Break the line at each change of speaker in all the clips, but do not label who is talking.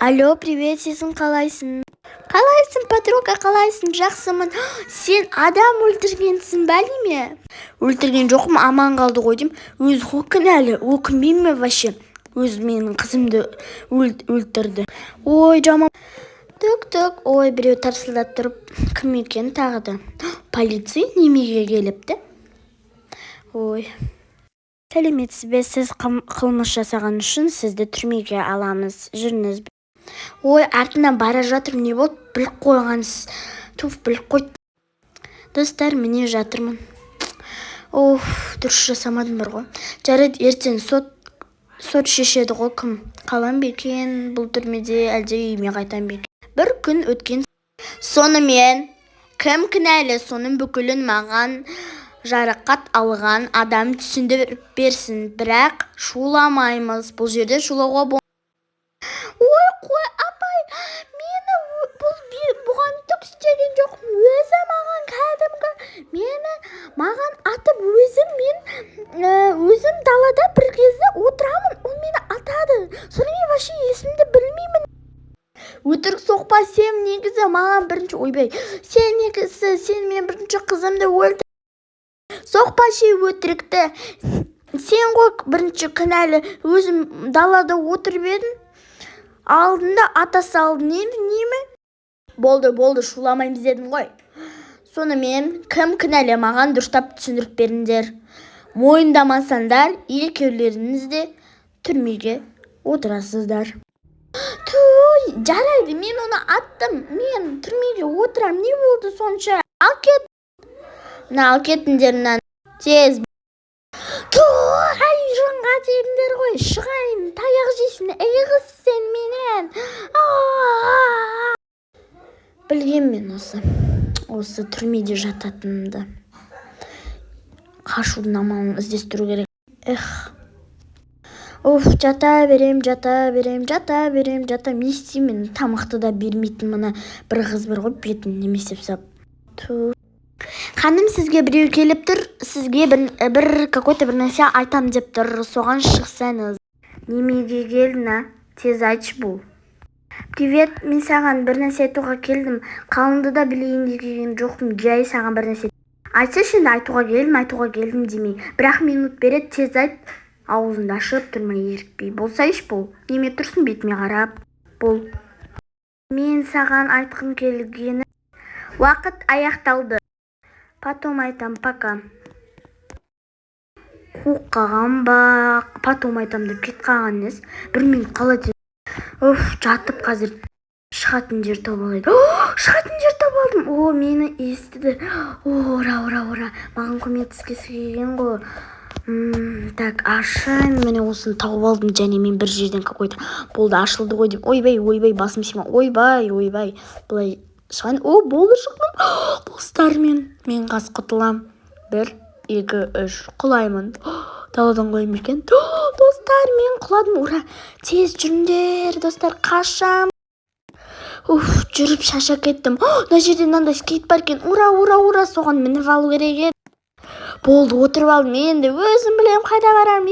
Алло, привет, сесің қалайсың? Қалайсың, подруга, қалайсың? Жақсымын. Сен адам өлтіргенсің, бәлі ме? Өлтірген жоқпын, аман қалды ғой деймін. Өзі ғой кінәлі, өкінбеймін вообще. Өзі менің қызымды өлтірді. Ой, жаман. Түк, ой, біреу тарсылдап тұрып, кім екен тағы да? Полиция немеге келіпті. Ой. Сәлеметсіз бе, сіз қылмыс жасаған үшін сізді түрмеге аламыз. Жүріңіз. Ой, артынан бара жатырмын, не болды? Біліп қойғансыз. Туф, біліп қойды. Достар, міне жатырмын. Дұрыс жасамадым бір ғой. Жарайды, ертең сот шешеді ғой, кім қалам бекен бұл түрмеде, әлде үйіме қайтам бекен. Бір күн өткен. Сонымен, кім кінәлі, соның бүкілін маған жарақат алған адам түсіндіріп берсін. Бірақ шуламаймыз. Бұл жерде шулауға болмайды. Ой, қой, апай, бұған түк істеген жоқпын. Өзі маған кәдімгі, маған атып, өзім далада бір кезде отырамын, ол мені атады. Сонымен вообще есімді білмеймін. Өтірік соқпа, сен негізі маған сен мен бірінші қызымды өлтірдің. Соқпа өтірікті. Сен ғой бірінші кінәлі, өзім далада отырып едім. Алдында атасы алды, неме? Болды, шуламаймыз дедім ғой. Сонымен, кім кінәлі, маған дұрыстап түсіндіріп беріңдер. Мойындамасаңдар, екеулеріңіз де түрмеге отырасыздар. Жарайды, мен оны аттым, мен түрмеге отырам, не болды сонша? Ал кетіңдерінен тез. Жынға тегіңдер ғой, шығайын, таяқ жейсін, иғыз сен менен. Білгем мен осы түрмеде жататынымды. Қашудың амалын іздестіру керек. Жата берем. Не істеймін, тамақты да бермейтін мына бір қыз бір ғой, бетін немесе сап. Ханым, сізге біреу келіп тұр, сізге бір какой-то бір нәрсе айтам деп тұр, соған шықсаңыз. Немеге келдің, тез айтшы бұл. Привет, мен саған бір нәрсе айтуға келдім. Қалыңды да білейін деген жоқпын, жай саған бір нәрсе. Айтсашы, енді айтуға келдім демей. Бірақ минут береді, тез айт. Аузыңды ашып тұрмай ерікпей. Болсайшы бұл. Неме тұрсын бетіме қарап. Бұл. Мен саған айтқым келгені. Уақыт аяқталды. Потом айтам, пока. Қуқ қаған ба, потом айтам деп кет қаған нес. Бір минут қала тез. Жатып қазір шығатын жер тауып алайын. Шығатын жер тауып алдым. Мені естіді. Ура. Маған көмектескісі келген ғой. Так, ашын, мені осыны тауып алдым, және мен бір жерден какой-то болды, ашылды ғой деп. Ойбай, басым сема. Ойбай. Бұлай шығайын. Болды шықтым. Достар, мен қас құтылам. 1, 2, 3, құлаймын. Даладан құлаймын екен. Достар, мен құладым. Ура, тез жүріңдер, достар, қашам. Жүріп шаша кеттім. Мына жерде мынандай скейт бар екен. Ура, соған мініп алу керек еді. Болды, отырып алдым. Енді өзім білем қайда барам.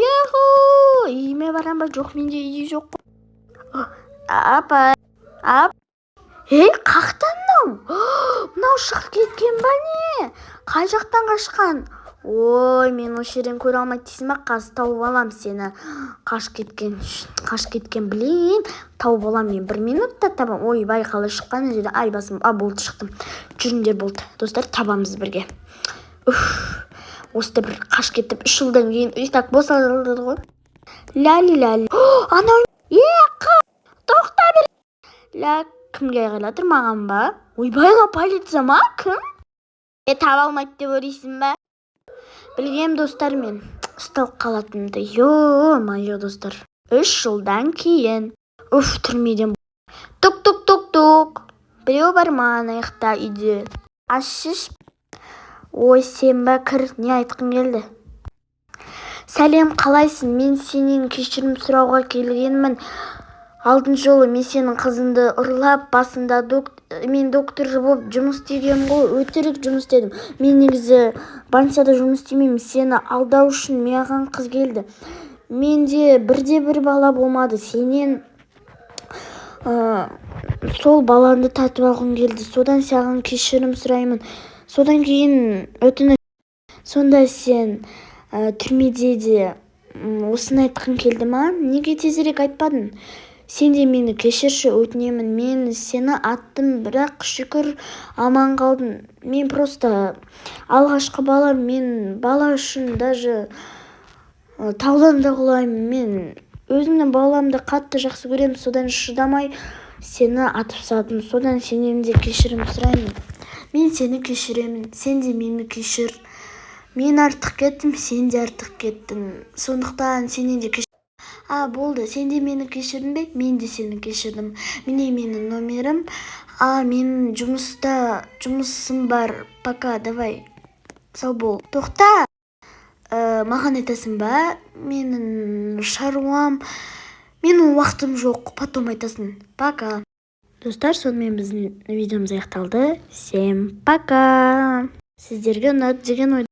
Үйіме барам ба? Жоқ, менде үй жоқ. Апа. Қақтан мынау шығып кеткен ба не? Қай жақтан қашқан? Мен осы жерден көре алмайды дейсің ба? Қазір тауып алам сені. Қаш кеткен білейін. Тауып алам мен 1 минутта табам. Ойбай, қалай шыққан жерде? Басым. Болды, шықтым. Жүріңдер, болды. Достар, табамыз бірге. Осыда бір қаш кетіп 3 жылдан кейін так босалды ғой. Ләли. Анау. Тоқта бер. Кімге айғайлатыр, маған ба? Ойбайға, полиция ма? Кім? Таба алмайды деп ойлайсың ба? Білгем, достар, мен ұсталып қалатынымды. Майо, достар. 3 жылдан кейін. Түрмеден. Тук. Біреу бар ма аяқта үйде? Ашыш. Сен ба, кір, не айтқың келді? Сәлем, қалайсың? Мен сенен кешірім сұрауға келгенмін. Алдын жолы мен сенің қызыңды ұрлап, басында мен доктор болып жұмыс істеген ғой, өтірік жұмыс істедім. Мен негізі больницада жұмыс істемеймін, сені алдау үшін маған қыз келді. Менде бірде-бір бала болмады. Сенен сол баланды татып алғым келді. Содан саған кешірім сұраймын. Содан кейін өтініш. Сонда сен түрмеде де осыны айтқың келді ма? Неге тезірек айтпадың? Сен де мені кешірші, өтінемін. Мен сені аттым, бірақ шүкір аман қалдың. Мен просто алғашқы балам, мен бала үшін даже таудан да құлаймын. Мен өзімнің баламды қатты жақсы көремін. Содан шыдамай сені атып салдым. Содан сенен де кешірім сұраймын. Мен сені кешіремін, сен де мені кешір. Мен артық кеттім, сен де артық кеттің. Сондықтан сенен де кешір. Болды, сен де мені кешірдің бе? Мен де сені кешірдім. Міне менің номерім. Мен жұмысым бар. Пока, давай. Сау бол. Тоқта. Маған айтасың ба? Менің шаруам. Менің уақытым жоқ. Потом айтасың. Пока. Достар, сонымен біздің видеомыз аяқталды. Всем пока. Сіздерге ұнады деген ой.